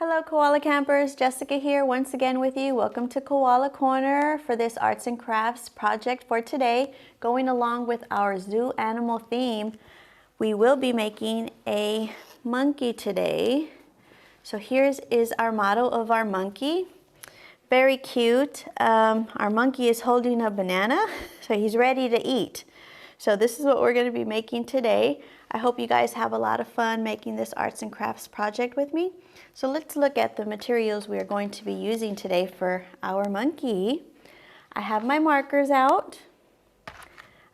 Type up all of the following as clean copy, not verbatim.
Hello Koala Campers, Jessica here once again with you. Welcome to Koala Corner for this arts and crafts project for today. Going along with our zoo animal theme, we will be making a monkey today. So here's our model of our monkey. Very cute. Our monkey is holding a banana, so he's ready to eat. So this is what we're going to be making today. I hope you guys have a lot of fun making this arts and crafts project with me. So let's look at the materials we are going to be using today for our monkey. I have my markers out.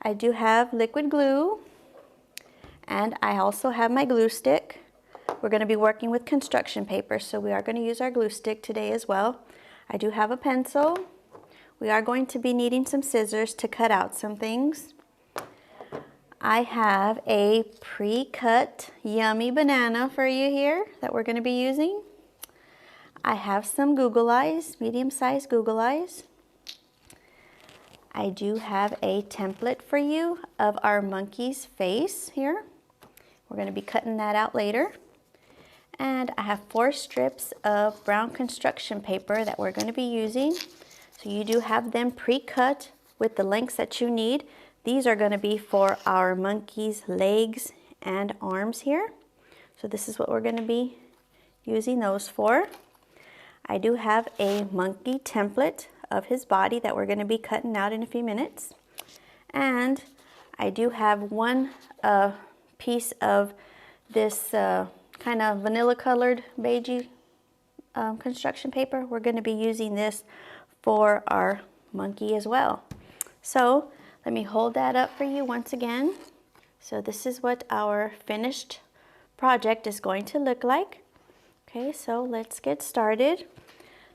I do have liquid glue. And I also have my glue stick. We're going to be working with construction paper, so we are going to use our glue stick today as well. I do have a pencil. We are going to be needing some scissors to cut out some things. I have a pre-cut yummy banana for you here that we're going to be using. I have some Google eyes, medium-sized Google eyes. I do have a template for you of our monkey's face here. We're going to be cutting that out later. And I have 4 strips of brown construction paper that we're going to be using. So you do have them pre-cut with the lengths that you need. These are going to be for our monkey's legs and arms here. So this is what we're going to be using those for. I do have a monkey template of his body that we're going to be cutting out in a few minutes. And I do have one piece of this kind of vanilla colored beigey construction paper. We're going to be using this for our monkey as well. So let me hold that up for you once again. So this is what our finished project is going to look like. Okay, so let's get started.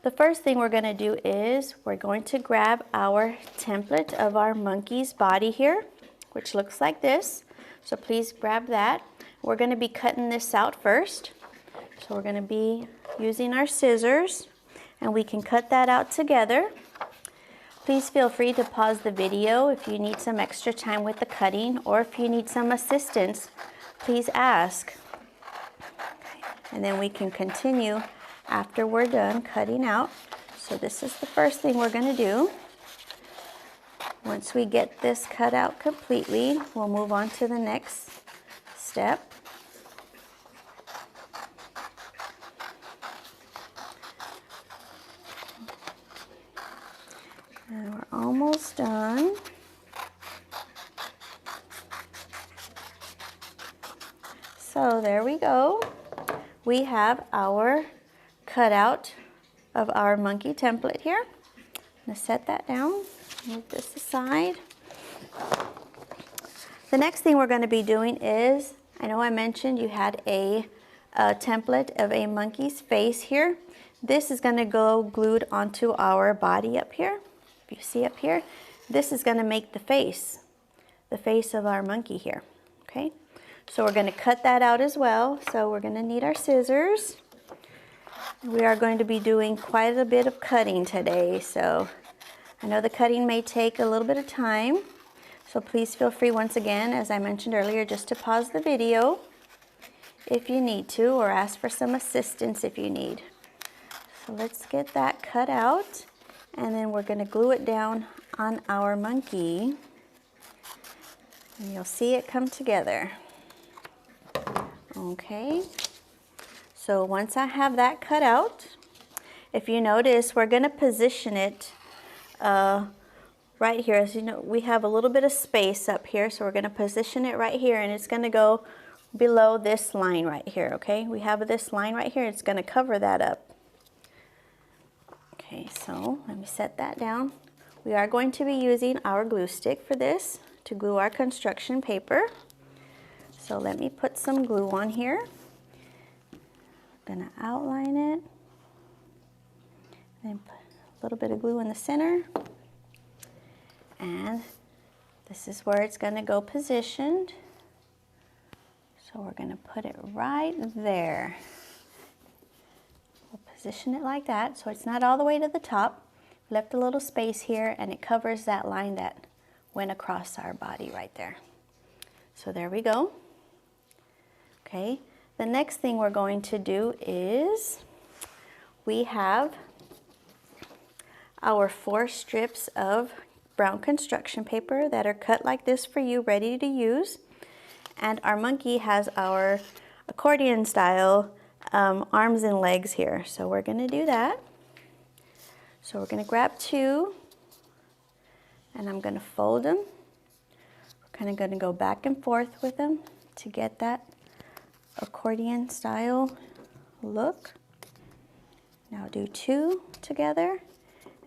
The first thing we're going to do is we're going to grab our template of our monkey's body here, which looks like this. So please grab that. We're going to be cutting this out first. So we're going to be using our scissors, and we can cut that out together. Please feel free to pause the video if you need some extra time with the cutting, or if you need some assistance, please ask. Okay. And then we can continue after we're done cutting out. So this is the first thing we're going to do. Once we get this cut out completely, we'll move on to the next step. And we're almost done. So there we go. We have our cutout of our monkey template here. I'm going to set that down, move this aside. The next thing we're going to be doing is, I know I mentioned you had a template of a monkey's face here. This is going to go glued onto our body up here. If you see up here, this is going to make the face of our monkey here. Okay, so we're going to cut that out as well. So we're going to need our scissors. We are going to be doing quite a bit of cutting today, so I know the cutting may take a little bit of time. So please feel free once again, as I mentioned earlier, just to pause the video if you need to, or ask for some assistance if you need. So let's get that cut out. And then we're going to glue it down on our monkey. And you'll see it come together. Okay. So once I have that cut out, if you notice, we're going to position it right here. As you know, we have a little bit of space up here. So we're going to position it right here. And it's going to go below this line right here. Okay. We have this line right here. It's going to cover that up. Okay, so let me set that down. We are going to be using our glue stick for this to glue our construction paper. So let me put some glue on here. I'm going to outline it. Then put a little bit of glue in the center. And this is where it's going to go positioned. So we're going to put it right there. Position it like that, so it's not all the way to the top. Left a little space here, and it covers that line that went across our body right there. So there we go. Okay, the next thing we're going to do is we have our 4 strips of brown construction paper that are cut like this for you, ready to use. And our monkey has our accordion style arms and legs here. So we're going to do that. So we're going to grab 2 and I'm going to fold them. We're kind of going to go back and forth with them to get that accordion style look. Now do 2 together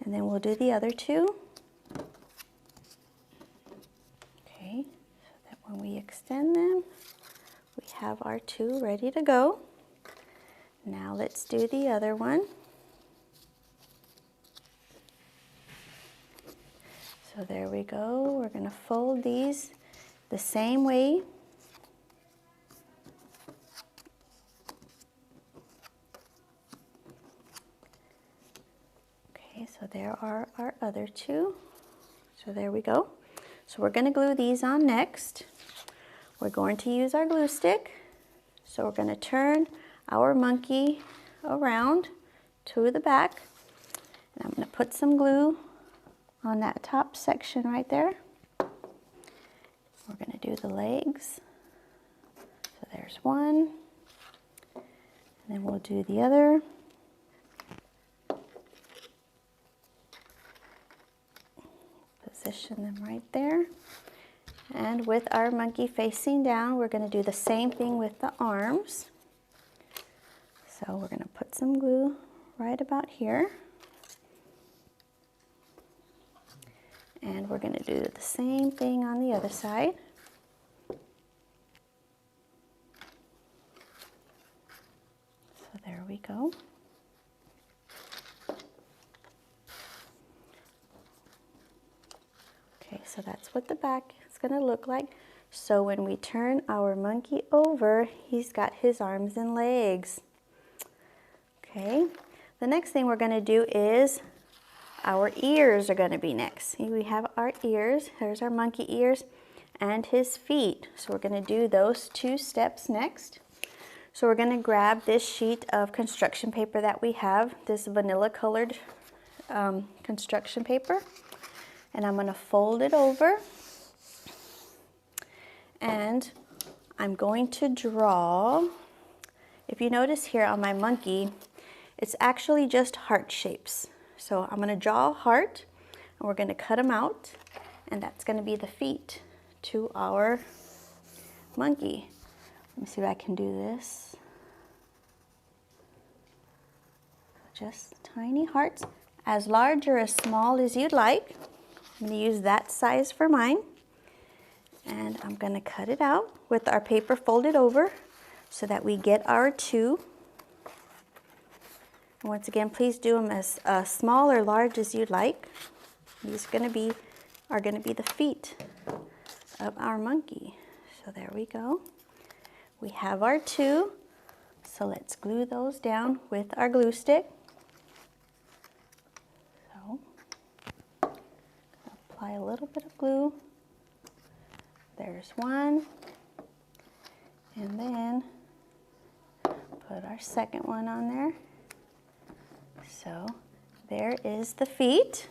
and then we'll do the other 2. Okay, so that when we extend them, we have our 2 ready to go. Now let's do the other one. So there we go. We're going to fold these the same way. Okay, so there are our other 2. So there we go. So we're going to glue these on next. We're going to use our glue stick. So we're going to turn our monkey around to the back. And I'm going to put some glue on that top section right there. We're going to do the legs. So there's one. And then we'll do the other. Position them right there. And with our monkey facing down, we're going to do the same thing with the arms. So we're going to put some glue right about here. And we're going to do the same thing on the other side. So there we go. Okay, so that's what the back is going to look like. So when we turn our monkey over, he's got his arms and legs. Okay, the next thing we're going to do is our ears are going to be next. See, we have our ears. There's our monkey ears and his feet. So we're going to do those 2 steps next. So we're going to grab this sheet of construction paper that we have, this vanilla colored construction paper, and I'm going to fold it over. And I'm going to draw, if you notice here on my monkey, it's actually just heart shapes. So I'm going to draw a heart, and we're going to cut them out, and that's going to be the feet to our monkey. Let me see if I can do this. Just tiny hearts, as large or as small as you'd like. I'm going to use that size for mine, and I'm going to cut it out with our paper folded over so that we get our 2. Once again, please do them as small or large as you'd like. These are going to be the feet of our monkey. So there we go. We have our 2. So let's glue those down with our glue stick. So apply a little bit of glue. There's one. And then put our second one on there. So there is the feet.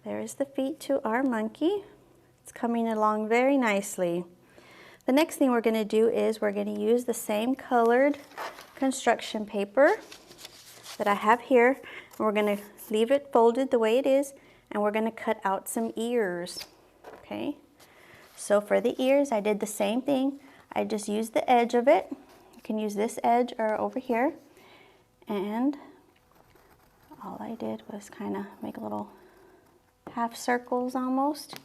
There is the feet to our monkey. It's coming along very nicely. The next thing we're going to do is we're going to use the same colored construction paper that I have here. And we're going to leave it folded the way it is, and we're going to cut out some ears. Okay? So for the ears, I did the same thing. I just used the edge of it. You can use this edge or over here. And all I did was kind of make little half circles almost.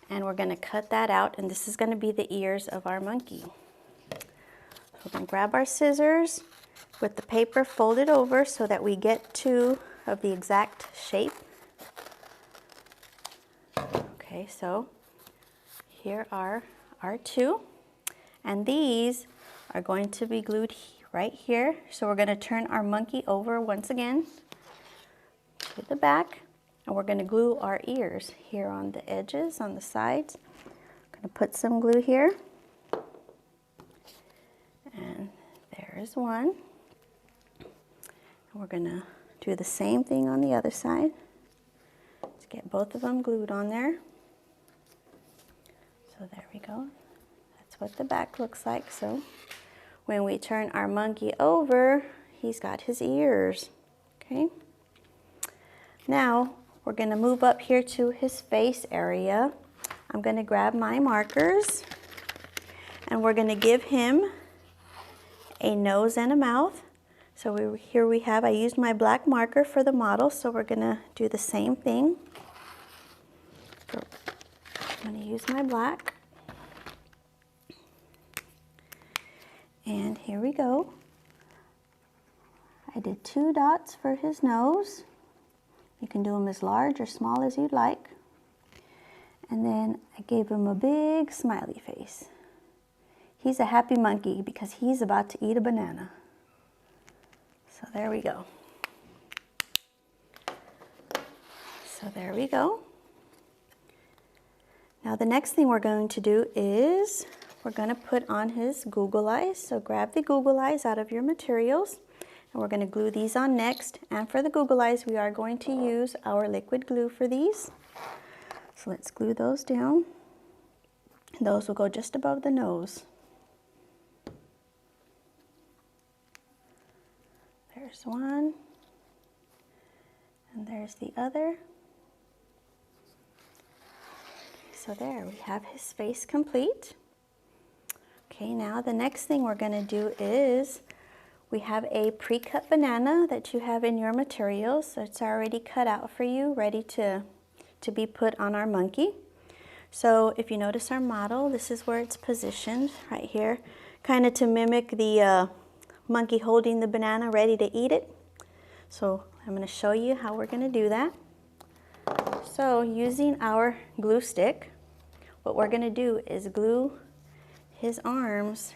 And we're going to cut that out, and this is going to be the ears of our monkey. So we're going to grab our scissors with the paper folded over so that we get 2 of the exact shape. Okay, so here are our 2, and these are going to be glued right here. So we're going to turn our monkey over once again to the back, and we're going to glue our ears here on the edges, on the sides. I'm going to put some glue here, and there is one. We're gonna do the same thing on the other side. Let's get both of them glued on there. So there we go. That's what the back looks like. So when we turn our monkey over, he's got his ears, okay? Now we're gonna move up here to his face area. I'm gonna grab my markers and we're gonna give him a nose and a mouth. So here we have, I used my black marker for the model, so we're gonna do the same thing. So I'm gonna use my black. And here we go. I did 2 dots for his nose. You can do them as large or small as you'd like. And then I gave him a big smiley face. He's a happy monkey because he's about to eat a banana. So there we go. So there we go. Now the next thing we're going to do is we're going to put on his Google eyes. So grab the Google eyes out of your materials and we're going to glue these on next. And for the Google eyes, we are going to use our liquid glue for these. So let's glue those down. And those will go just above the nose. There's one, and there's the other. So there, we have his face complete. Okay, now the next thing we're going to do is we have a pre-cut banana that you have in your materials. So it's already cut out for you, ready to be put on our monkey. So if you notice our model, this is where it's positioned, right here, kind of to mimic the monkey holding the banana ready to eat it. So I'm going to show you how we're going to do that. So using our glue stick, what we're going to do is glue his arms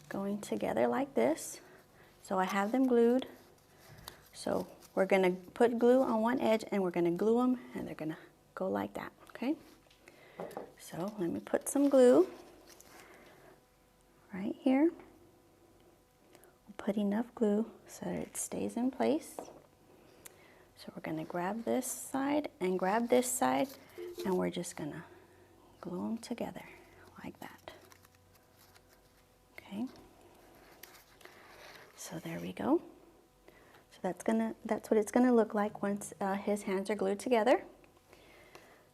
going together like this. So I have them glued. So we're going to put glue on one edge and we're going to glue them and they're going to go like that, okay? So let me put some glue right here. Put enough glue so that it stays in place. So we're going to grab this side and grab this side and we're just going to glue them together like that. Okay. So there we go. So that's what it's going to look like once his hands are glued together.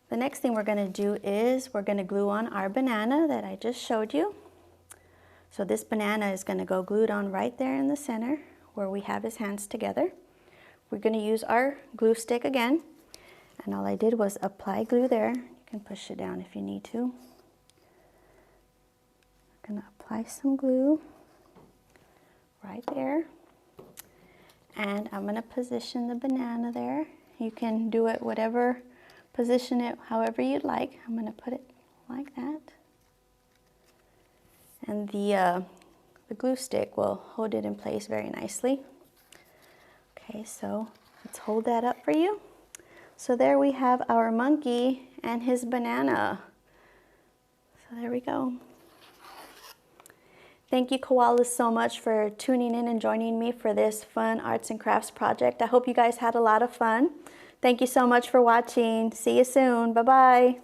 The next thing we're going to do is we're going to glue on our banana that I just showed you. So this banana is going to go glued on right there in the center where we have his hands together. We're going to use our glue stick again. And all I did was apply glue there. You can push it down if you need to. I'm going to apply some glue right there. And I'm going to position the banana there. You can do it position it however you'd like. I'm going to put it like that. And the glue stick will hold it in place very nicely. Okay, so let's hold that up for you. So there we have our monkey and his banana. So there we go. Thank you, koalas, so much for tuning in and joining me for this fun arts and crafts project. I hope you guys had a lot of fun. Thank you so much for watching. See you soon. Bye-bye.